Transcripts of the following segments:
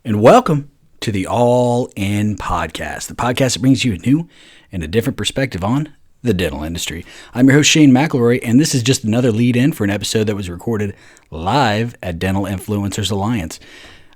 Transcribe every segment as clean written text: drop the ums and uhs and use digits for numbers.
And welcome to the All In Podcast, the podcast that brings you a new and a different perspective on the dental industry. I'm your host, Shane McElroy, and this is just another lead-in for an episode that was recorded live at Dental Influencers Alliance.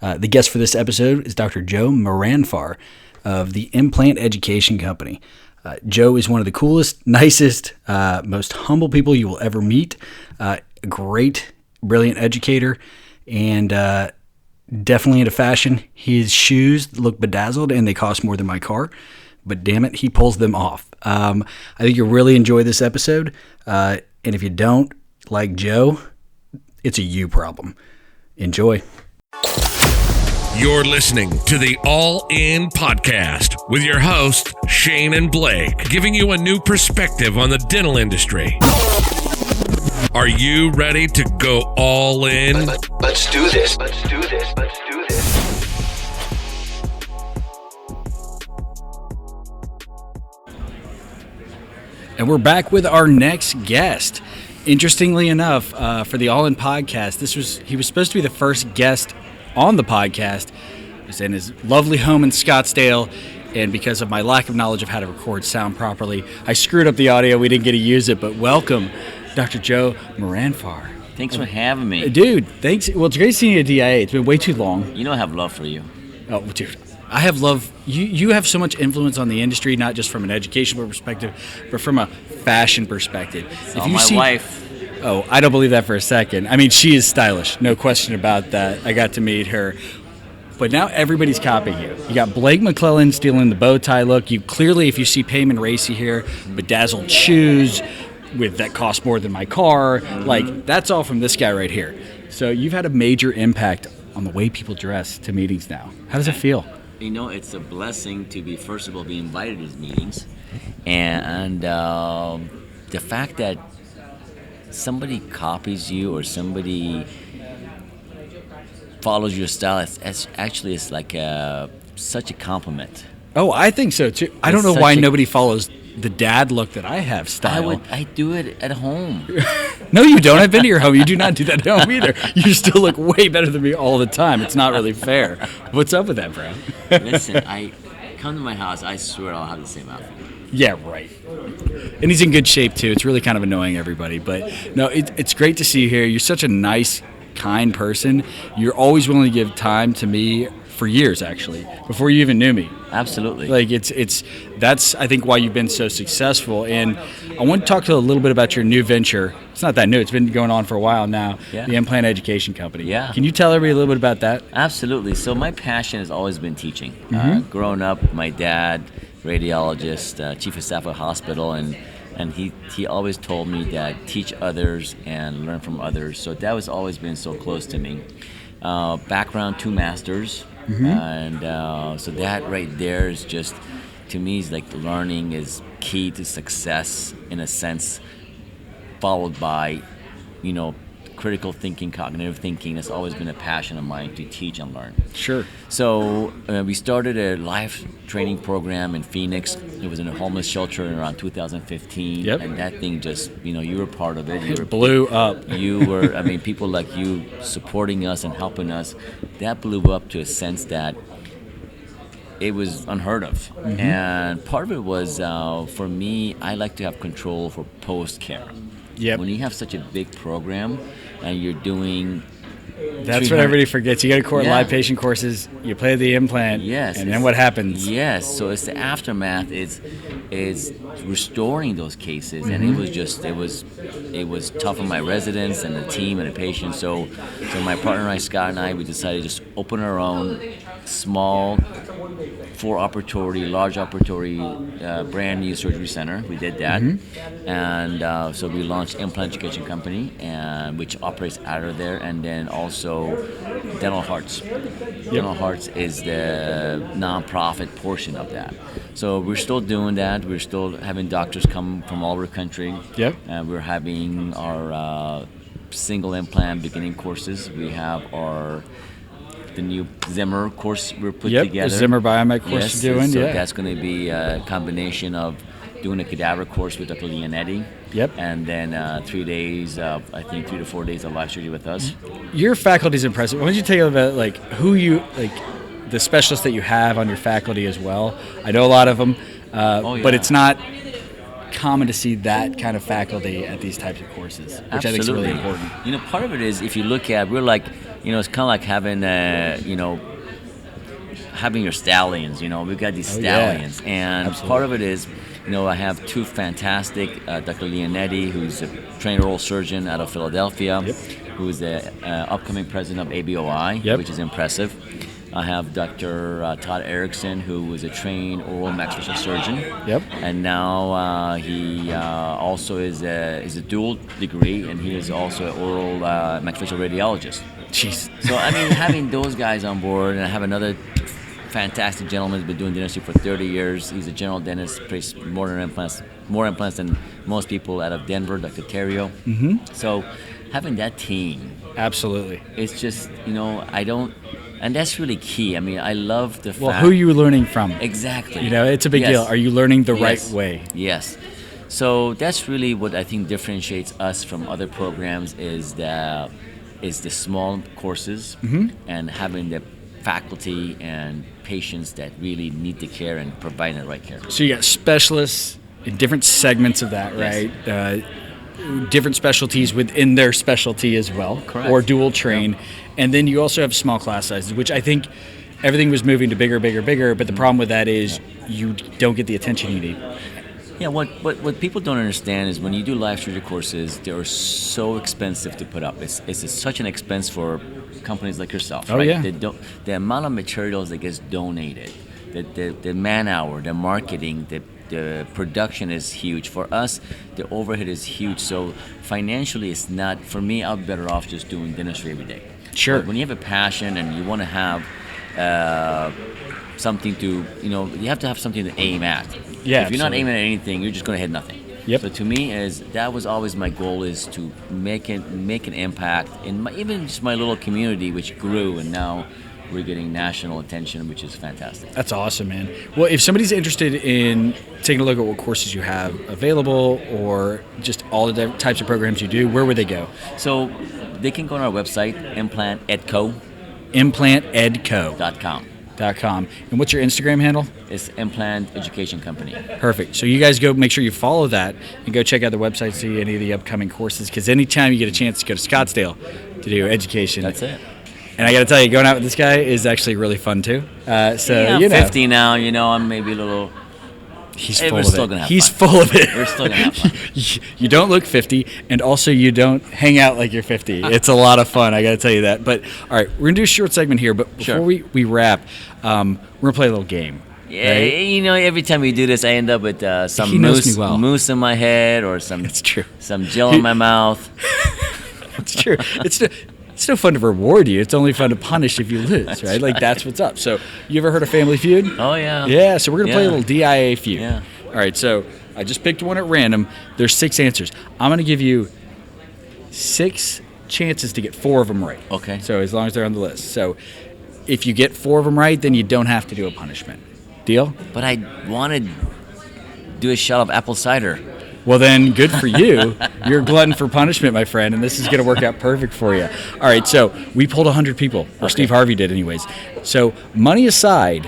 The guest for this episode is Dr. Joe Mehranfar of the Implant Education Company. Joe is one of the coolest, nicest, most humble people you will ever meet. A great, brilliant educator, and definitely into fashion. His shoes look bedazzled and they cost more than my car, but damn it, he pulls them off. I think you'll really enjoy this episode. And if you don't like Joe, it's a you problem. Enjoy. You're listening to the All In Podcast with your hosts, Shane and Blake, giving you a new perspective on the dental industry. Are you ready to go all in? Let's do this. Let's do this. Let's do this. And we're back with our next guest. Interestingly enough, for the All In Podcast, he was supposed to be the first guest on the podcast. He was in his lovely home in Scottsdale, and because of my lack of knowledge of how to record sound properly, I screwed up the audio. We didn't get to use it, but welcome, Dr. Joe Mehranfar. Thanks for having me. Dude, thanks. Well, it's great seeing you at DIA. It's been way too long. You know I have love for you. Oh, dude, I have love. You have so much influence on the industry, not just from an educational perspective, but from a fashion perspective. So my wife. Oh, I don't believe that for a second. I mean, she is stylish, no question about that. I got to meet her. But now everybody's copying you. You got Blake McClellan stealing the bow tie look. You clearly, if you see Payman Racy here, bedazzled shoes with that cost more than my car. Like, that's all from this guy right here. So you've had a major impact on the way people dress to meetings now. How does it feel? You know, it's a blessing to be, first of all, be invited to these meetings. And the fact that somebody copies you or somebody follows your style, it's like such a compliment. Oh, I think so too. I don't know why nobody follows the dad look that I have style. I do it at home. No, you don't. I've been to your home. You do not do that at home either. You still look way better than me all the time. It's not really fair. What's up with that, bro? Listen, I come to my house, I swear I'll have the same outfit. Yeah, right. And he's in good shape too. It's really kind of annoying everybody. But no, it's great to see you here. You're such a nice, kind person. You're always willing to give time to me for years, actually, before you even knew me. Absolutely. Like that's I think why you've been so successful. And I want to talk to a little bit about your new venture. It's not that new. It's been going on for a while now. Yeah. The Implant Education Company. Yeah. Can you tell everybody a little bit about that? Absolutely. So my passion has always been teaching. Growing up, my dad, radiologist, chief of staff at a hospital, and he always told me that teach others and learn from others. So that has always been so close to me. Background, 2 masters. And so that right there is just, to me, is like learning is key to success in a sense, followed by, critical thinking, cognitive thinking. That's always been a passion of mine, to teach and learn. Sure. So we started a life training program in Phoenix. It was in a homeless shelter in around 2015. Yep. And that thing just, you were part of it. It blew up. You were, people like you supporting us and helping us, that blew up to a sense that it was unheard of. And part of it was, for me, I like to have control for post-care. Yep. When you have such a big program and you're doing... That's what everybody forgets. You go to live patient courses, you play the implant, yes, and then what happens? Yes, so it's the aftermath. It's restoring those cases, and it was tough on my residents and the team and the patients. So my partner, Scott and I, we decided to just open our own small 4-operatory, large operatory, brand new surgery center. We did that, and so we launched Implant Education Company, which operates out of there, and then also Dental Hearts. Dental Hearts is the nonprofit portion of that. So we're still doing that. We're still having doctors come from all over the country. Yep. We're having our single implant beginning courses. We have the new Zimmer course we're put together. The Zimmer Biomed course you're doing. So that's going to be a combination of doing a cadaver course with Dr. Leonetti. Yep. And then 3 days of, I think 3 to 4 days of live surgery with us. Your faculty is impressive. Why don't you tell me about the specialists that you have on your faculty as well. I know a lot of them, but it's not common to see that kind of faculty at these types of courses, which I think is really important. Part of it is, if you look at, we're like, it's kind of like having, having your stallions. We've got these stallions, and Absolutely. part of it is, I have two fantastic, Dr. Leonetti, who's a trained oral surgeon out of Philadelphia, who is the upcoming president of ABOI, which is impressive. I have Dr. Todd Erickson, who was a trained oral maxillofacial surgeon. And now he also is a dual degree, and he is also an oral maxillofacial radiologist. Jeez. So, having those guys on board, and I have another fantastic gentleman who's been doing dentistry for 30 years. He's a general dentist, placed more implants than most people out of Denver, Dr. Terrio. So, having that team. Absolutely. It's just, and that's really key. I love the fact. Well, who are you learning from? Exactly. It's a big deal. Are you learning the right way? Yes. So that's really what I think differentiates us from other programs is the small courses and having the faculty and patients that really need the care and providing the right care. So you got specialists in different segments of that, right? Different specialties within their specialty as well. Correct. Or dual train. And then you also have small class sizes, which I think everything was moving to bigger, but the problem with that is you don't get the attention you need. Yeah, what people don't understand is when you do live surgery courses, they are so expensive to put up. It's such an expense for companies like yourself, right? Yeah. The amount of materials that gets donated, the man hour, the marketing, the production is huge. For us, the overhead is huge. So financially, it's not, for me, I'm better off just doing dentistry every day. Sure. But when you have a passion and you want to have something to, you have to have something to aim at. Yeah, if you're not aiming at anything, you're just going to hit nothing. Yep. So to me, that was always my goal, is to make an impact in even just my little community, which grew, and now we're getting national attention, which is fantastic. That's awesome, man. Well, if somebody's interested in taking a look at what courses you have available or just all the different types of programs you do, where would they go? So they can go on our website, implantedco.com. And what's your Instagram handle? It's Implant Education Company. Perfect. So you guys go, make sure you follow that and go check out the website, see any of the upcoming courses, because anytime you get a chance to go to Scottsdale to do education. That's it. And I got to tell you, going out with this guy is actually really fun too. I'm 50 now, I'm maybe a little... He's full of it. Still gonna have He's fun. full of it. We're still going to have fun. You don't look 50, and also you don't hang out like you're 50. It's a lot of fun, I got to tell you that. But, all right, we're going to do a short segment here, but before we wrap, we're going to play a little game. Yeah, right? Every time we do this, I end up with some He knows me well. mousse in my head or some gel in my mouth. It's true. It's no fun to reward you. It's only fun to punish if you lose, right? Like, that's what's up. So, you ever heard of Family Feud? Oh, yeah. Yeah, so we're going to play a little DIA feud. Yeah. All right, so I just picked one at random. There's 6 answers. I'm going to give you 6 chances to get 4 of them right. Okay. So, as long as they're on the list. So, if you get 4 of them right, then you don't have to do a punishment. Deal? But I want to do a shot of apple cider. Well, then, good for you. You're a glutton for punishment, my friend, and this is going to work out perfect for you. All right, so we pulled 100 people, or Steve Harvey did anyways. So, money aside,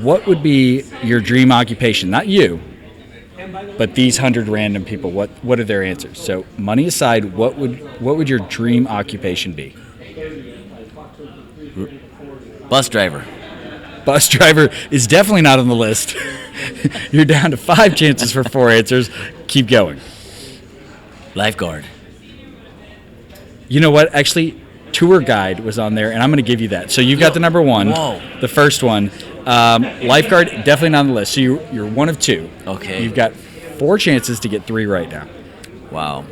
what would be your dream occupation? Not you, but these 100 random people. What are their answers? So, money aside, what would your dream occupation be? Bus driver. Bus driver is definitely not on the list. You're down to 5 chances for 4 answers. Keep going. Lifeguard. You know what? Actually, tour guide was on there, and I'm going to give you that. So you've got the number 1, the first one. Lifeguard, definitely not on the list. So you're 1 of 2. Okay. You've got 4 chances to get 3 right now. Wow.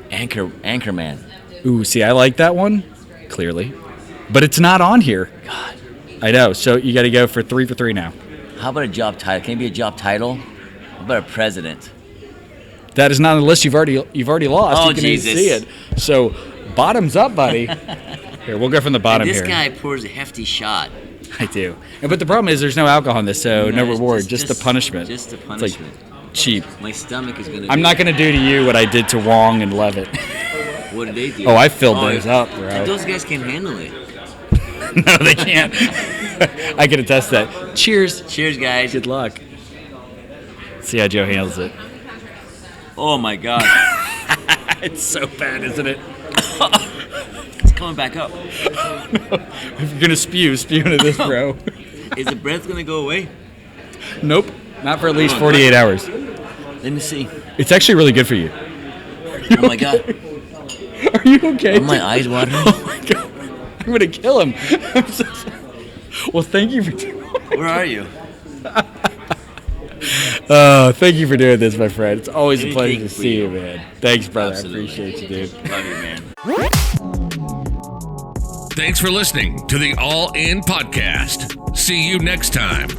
Anchorman. Ooh, see, I like that one, clearly. But it's not on here. God. I know. So you got to go for 3 for 3 now. How about a job title? Can it be a job title? How about a president? That is not on the list. You've already lost. Oh, you can Jesus. see it. So bottoms up, buddy. Here, we'll go from the bottom This here. guy pours a hefty shot. I do. But the problem is there's no alcohol in this, so no reward, just the punishment. Just the It's punishment. like cheap. My stomach is going to I'm not going to do to you what I did to Wong and Levitt. What did they do? Oh, I filled those up, bro. And those guys can't handle it. No, they can't. I can attest that. Cheers. Cheers, guys. Good luck. See how Joe handles it. Oh my God. It's so bad, isn't it? It's coming back up. If you're gonna spew into this, bro. Is the breath gonna go away? Nope. Not for at least 48 hours. Let me see. It's actually really good for you. Oh my God. Are you okay? Are my eyes watering? Oh my God. I'm gonna kill him. I'm so sorry. Well, thank you for Where are you? thank you for doing this, my friend. It's always a pleasure to Anything for see you. you, man. Thanks, brother. Absolutely. I appreciate you, dude. Love you, man. Thanks for listening to the All In Podcast. See you next time.